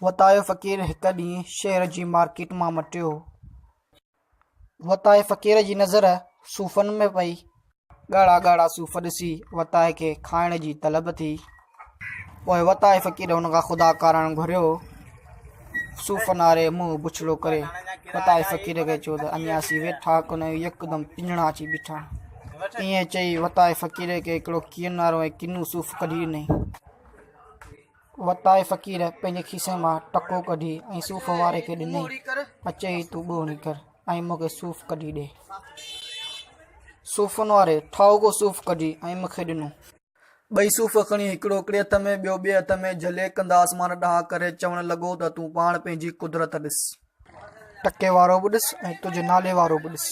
वतायो फ़क़ीर हिक ॾींहुं शहर जी मार्केट मां मटियो। वताये फ़क़ीर जी नज़र सूफ़नि में पई। ॻाढ़ा ॻाढ़ा सूफ़ ॾिसी वताये खे खाइण जी तलब थी। पोइ वताये फ़क़ीर हुन खां ख़ुदा कारण घुरियो। सूफ़ नारे मुंहुं बुछड़ो करे वताये फ़क़ीर खे चयो त अञासी वेठा कोन आहियूं, यकदमि पिंजणा अची बीठा। ईअं चई वताये फ़क़ीर खे हिकिड़ो कीअनारो ऐं किन्नू सूफ़ कढी ॾिनई। वताये फ़क़ीर पंहिंजे खीसे मां टको कढी ऐं सूफ़ वारे खे ॾिनई। अचई तूं ॿोड़ी कर ऐं मूंखे सूफ़ कढी ॾे। सूफ़नि वारे ठाउको सूफ़ कढी ऐं मूंखे ॾिनो। ॿई सूफ़ खणी हिकिड़ो हिकिड़े हथ में ॿियो ॿिए हथ में झले कंदा आसमान ॾांहुं करे चवणु लॻो त तूं पाण पंहिंजी कुदरत ॾिस, टके वारो बि ॾिस ऐं तुंहिंजे नाले वारो बि ॾिस।